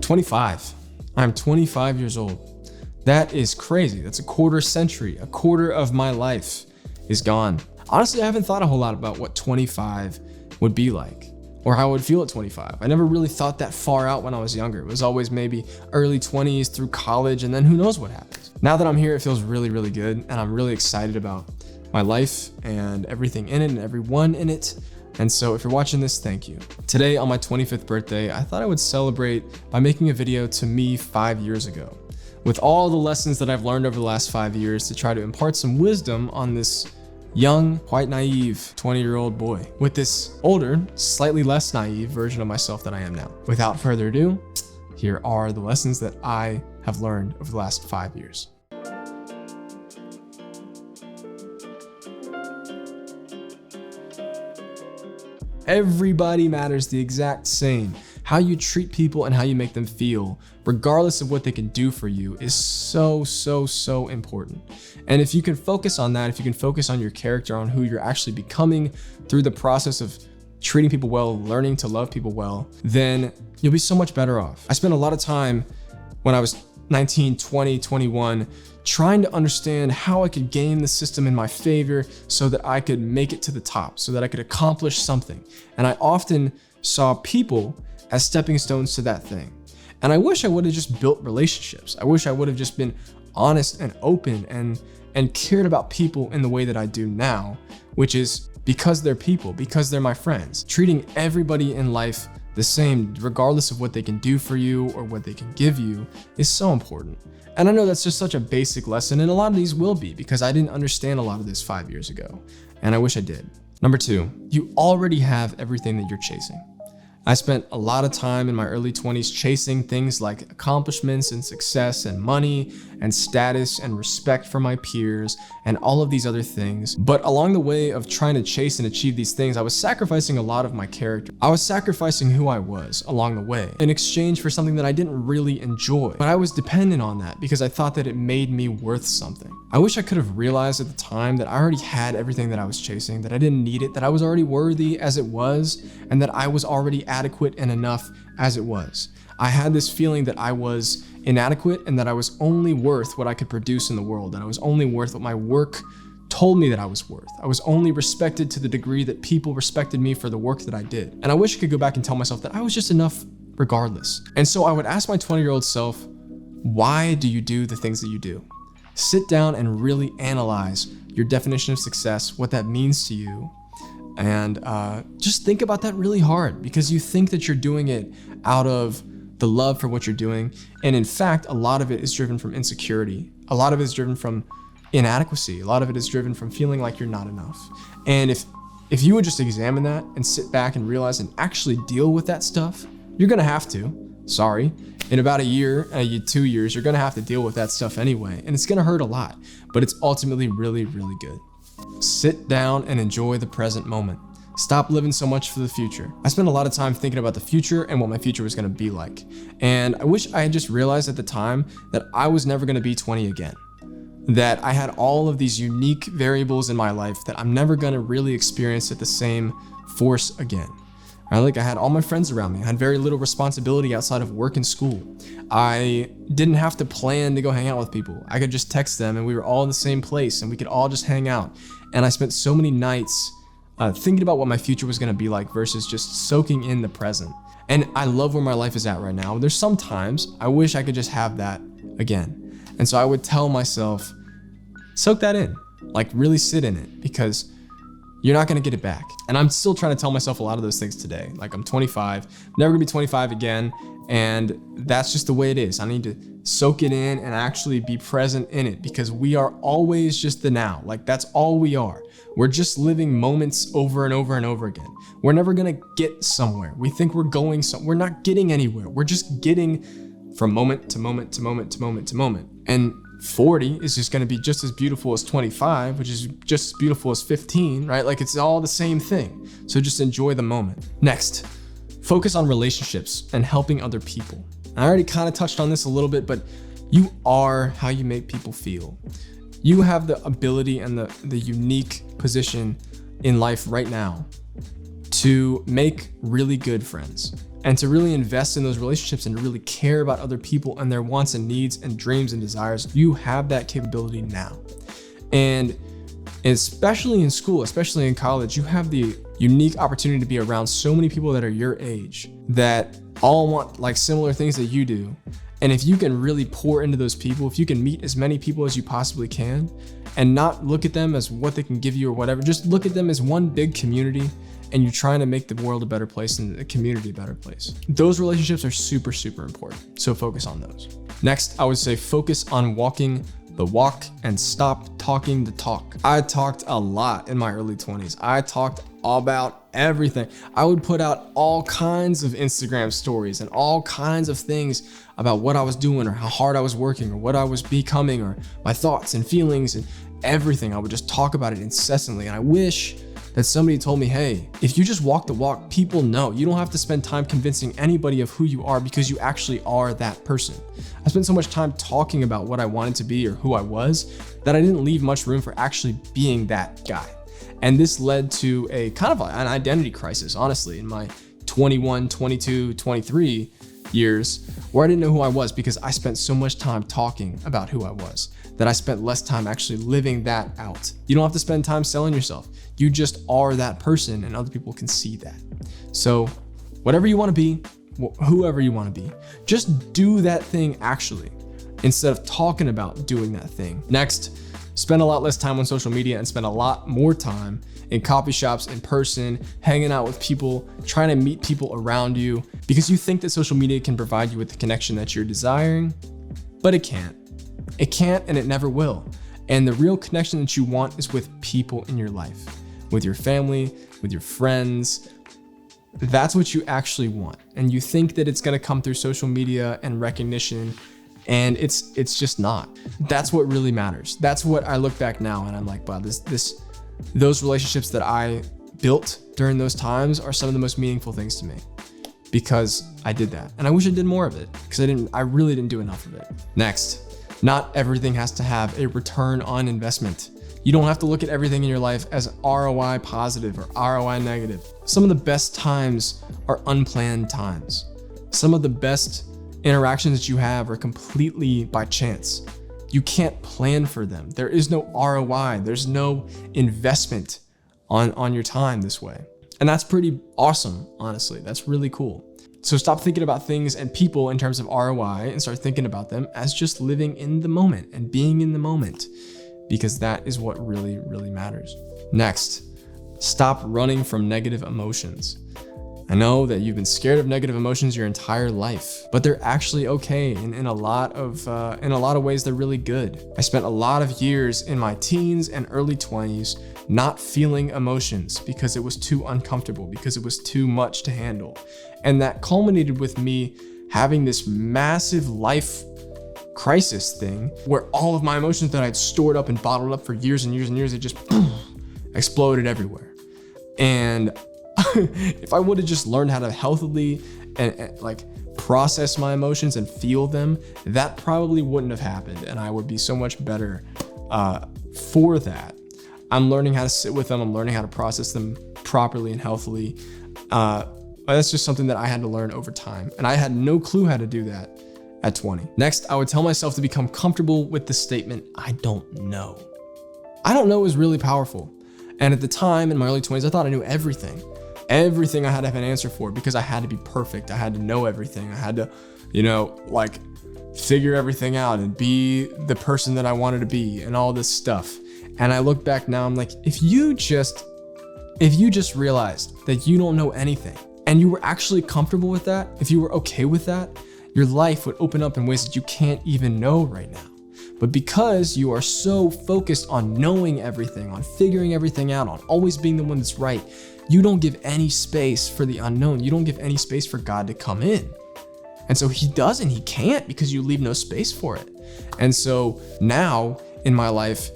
25. I'm 25 years old. That is crazy. That's a quarter century. A quarter of my life is gone. Honestly, I haven't thought a whole lot about what 25 would be like or how I would feel at 25. I never really thought that far out when I was younger. It was always maybe early 20s through college, and then who knows what happens. Now that I'm here, it feels really, really good, and I'm really excited about my life and everything in it and everyone in it. And so if you're watching this, thank you. Today on my 25th birthday, I thought I would celebrate by making a video to me 5 years ago, with all the lessons that I've learned over the last 5 years to try to impart some wisdom on this young, quite naive 20-year-old boy with this older, slightly less naive version of myself that I am now. Without further ado, here are the lessons that I have learned over the last 5 years. Everybody matters the exact same. How you treat people and how you make them feel, regardless of what they can do for you, is so important. And if you can focus on that, if you can focus on your character, on who you're actually becoming through the process of treating people well, learning to love people well, then you'll be so much better off. I spent a lot of time when I was 19, 20, 21, trying to understand how I could game the system in my favor so that I could make it to the top, so that I could accomplish something. And I often saw people as stepping stones to that thing. And I wish I would have just built relationships. I wish I would have just been honest and open and cared about people in the way that I do now, which is because they're people, because they're my friends. Treating everybody in life the same, regardless of what they can do for you or what they can give you, is so important. And I know that's just such a basic lesson, and a lot of these will be, because I didn't understand a lot of this 5 years ago, and I wish I did. Number 2, you already have everything that you're chasing. I spent a lot of time in my early 20s chasing things like accomplishments and success and money and status and respect for my peers and all of these other things. But along the way of trying to chase and achieve these things, I was sacrificing a lot of my character. I was sacrificing who I was along the way in exchange for something that I didn't really enjoy. But I was dependent on that because I thought that it made me worth something. I wish I could have realized at the time that I already had everything that I was chasing, that I didn't need it, that I was already worthy as it was, and that I was already adequate and enough as it was. I had this feeling that I was inadequate and that I was only worth what I could produce in the world, and I was only worth what my work told me that I was worth. I was only respected to the degree that people respected me for the work that I did. And I wish I could go back and tell myself that I was just enough regardless. And so I would ask my 20-year-old self, why do you do the things that you do? Sit down and really analyze your definition of success, what that means to you, and just think about that really hard, because you think that you're doing it out of the love for what you're doing. And in fact, a lot of it is driven from insecurity. A lot of it is driven from inadequacy. A lot of it is driven from feeling like you're not enough. And if you would just examine that and sit back and realize and actually deal with that stuff, you're gonna have to, sorry. In about a year, 2 years, you're gonna have to deal with that stuff anyway. And it's gonna hurt a lot, but it's ultimately really, really good. Sit down and enjoy the present moment. Stop living so much for the future. I spent a lot of time thinking about the future and what my future was gonna be like. And I wish I had just realized at the time that I was never gonna be 20 again. That I had all of these unique variables in my life that I'm never gonna really experience at the same force again. Like I had all my friends around me. I had very little responsibility outside of work and school. I didn't have to plan to go hang out with people. I could just text them and we were all in the same place and we could all just hang out. And I spent so many nights thinking about what my future was gonna be like versus just soaking in the present. And I love where my life is at right now. There's some times I wish I could just have that again. And so I would tell myself, soak that in, like really sit in it, because you're not gonna get it back. And I'm still trying to tell myself a lot of those things today. Like I'm 25, never gonna be 25 again. And that's just the way it is. I need to soak it in and actually be present in it, because we are always just the now. Like that's all we are. We're just living moments over and over and over again. We're never gonna get somewhere. We think we're going somewhere. We're not getting anywhere. We're just getting from moment to moment to moment to moment to moment. And 40 is just gonna be just as beautiful as 25, which is just as beautiful as 15, right? Like it's all the same thing. So just enjoy the moment. Next, focus on relationships and helping other people. I already kind of touched on this a little bit, but you are how you make people feel. You have the ability and the unique position in life right now to make really good friends. and to really invest in those relationships and to really care about other people and their wants and needs and dreams and desires, you have that capability now. And especially in school, especially in college, you have the unique opportunity to be around so many people that are your age that all want like similar things that you do. And if you can really pour into those people, if you can meet as many people as you possibly can and not look at them as what they can give you or whatever, just look at them as one big community, and you're trying to make the world a better place and the community a better place. Those relationships are super, super important. So focus on those. Next, I would say focus on walking the walk and stop talking the talk. I talked a lot in my early 20s. I talked about everything. I would put out all kinds of Instagram stories and all kinds of things about what I was doing or how hard I was working or what I was becoming or my thoughts and feelings and everything. I would just talk about it incessantly. And I wish that somebody told me, hey, if you just walk the walk, people know. You don't have to spend time convincing anybody of who you are because you actually are that person. I spent so much time talking about what I wanted to be or who I was that I didn't leave much room for actually being that guy. And this led to a kind of an identity crisis, honestly, in my 21, 22, 23 years, where I didn't know who I was because I spent so much time talking about who I was that I spent less time actually living that out. You don't have to spend time selling yourself. You just are that person and other people can see that. So whatever you want to be, whoever you want to be, just do that thing actually, instead of talking about doing that thing. Next, spend a lot less time on social media and spend a lot more time in coffee shops, in person, hanging out with people, trying to meet people around you, because you think that social media can provide you with the connection that you're desiring, but it can't. It can't, and it never will. And the real connection that you want is with people in your life, with your family, with your friends. That's what you actually want. And you think that it's gonna come through social media and recognition, and it's just not. That's what really matters. That's what I look back now and I'm like, wow, those relationships that I built during those times are some of the most meaningful things to me because I did that. And I wish I did more of it because I really didn't do enough of it. Next, not everything has to have a return on investment. You don't have to look at everything in your life as ROI positive or ROI negative. Some of the best times are unplanned times. Some of the best interactions that you have are completely by chance. You can't plan for them. There is no ROI. There's no investment on your time this way. And that's pretty awesome, honestly. That's really cool. So stop thinking about things and people in terms of ROI and start thinking about them as just living in the moment and being in the moment, because that is what really, really matters. Next, stop running from negative emotions. I know that you've been scared of negative emotions your entire life, but they're actually okay. In a lot of ways, they're really good. I spent a lot of years in my teens and early 20s not feeling emotions because it was too uncomfortable, because it was too much to handle. And that culminated with me having this massive life crisis thing where all of my emotions that I'd stored up and bottled up for years and years and years, it just exploded everywhere. And if I would have just learned how to healthily and like process my emotions and feel them, that probably wouldn't have happened. And I would be so much better for that. I'm learning how to sit with them. I'm learning how to process them properly and healthily. That's just something that I had to learn over time. And I had no clue how to do that at 20. Next, I would tell myself to become comfortable with the statement, I don't know. I don't know is really powerful. And at the time in my early 20s, I thought I knew everything. Everything I had to have an answer for because I had to be perfect. I had to know everything. I had to, figure everything out and be the person that I wanted to be and all this stuff. And I look back now, I'm like, if you just realized that you don't know anything and you were actually comfortable with that, if you were okay with that, your life would open up in ways that you can't even know right now. But because you are so focused on knowing everything, on figuring everything out, on always being the one that's right, you don't give any space for the unknown. You don't give any space for God to come in. And so he can't because you leave no space for it. And so now in my life,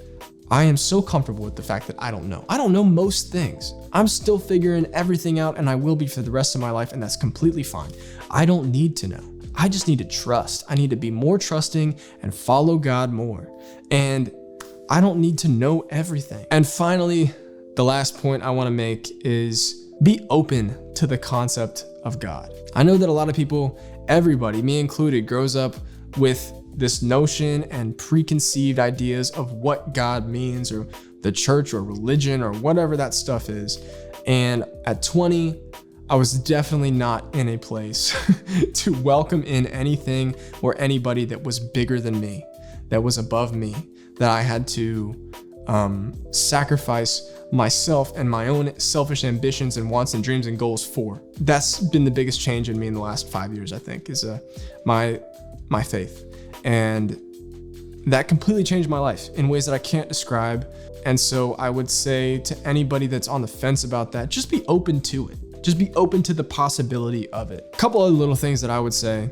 I am so comfortable with the fact that I don't know. I don't know most things. I'm still figuring everything out and I will be for the rest of my life, and that's completely fine. I don't need to know. I just need to trust. I need to be more trusting and follow God more. And I don't need to know everything. And finally, the last point I want to make is be open to the concept of God. I know that a lot of people, everybody, me included, grows up with this notion and preconceived ideas of what God means, or the church or religion or whatever that stuff is. And at 20, I was definitely not in a place to welcome in anything or anybody that was bigger than me, that was above me, that I had to sacrifice myself and my own selfish ambitions and wants and dreams and goals for. That's been the biggest change in me in the last 5 years, I think, is my faith. And that completely changed my life in ways that I can't describe. And so I would say to anybody that's on the fence about that, just be open to it. Just be open to the possibility of it. A couple other little things that I would say: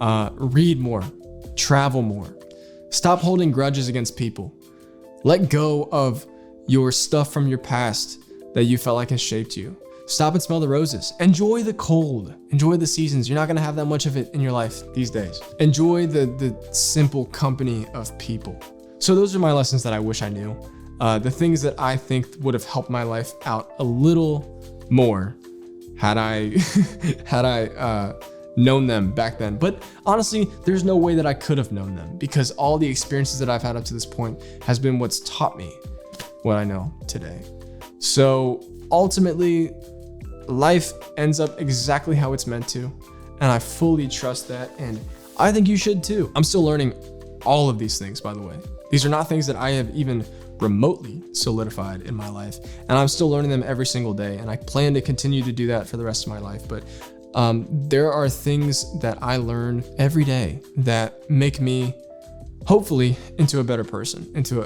read more, travel more, stop holding grudges against people. Let go of your stuff from your past that you felt like has shaped you. Stop and smell the roses. Enjoy the cold. Enjoy the seasons. You're not gonna have that much of it in your life these days. Enjoy the simple company of people. So those are my lessons that I wish I knew. The things that I think would have helped my life out a little more had I known them back then. But honestly, there's no way that I could have known them, because all the experiences that I've had up to this point has been what's taught me what I know today. So ultimately, life ends up exactly how it's meant to, and I fully trust that, and I think you should too. I'm still learning all of these things, by the way. These are not things that I have even remotely solidified in my life, and I'm still learning them every single day, and I plan to continue to do that for the rest of my life. But there are things that I learn every day that make me, hopefully, into a better person, into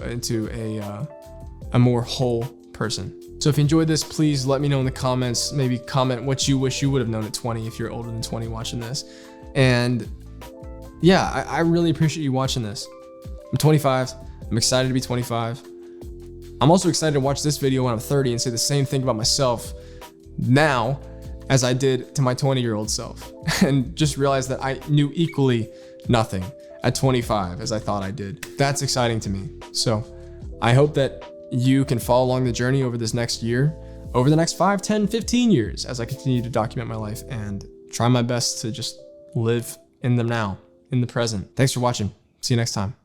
a more whole person. So if you enjoyed this, please let me know in the comments. Maybe comment what you wish you would have known at 20 if you're older than 20 watching this. And yeah, I really appreciate you watching this. I'm 25. I'm excited to be 25. I'm also excited to watch this video when I'm 30 and say the same thing about myself now as I did to my 20-year-old self, and just realize that I knew equally nothing at 25 as I thought I did. That's exciting to me. So I hope that you can follow along the journey over this next year, over the next 5, 10, 15 years, as I continue to document my life and try my best to just live in the now, in the present. Thanks for watching. See you next time.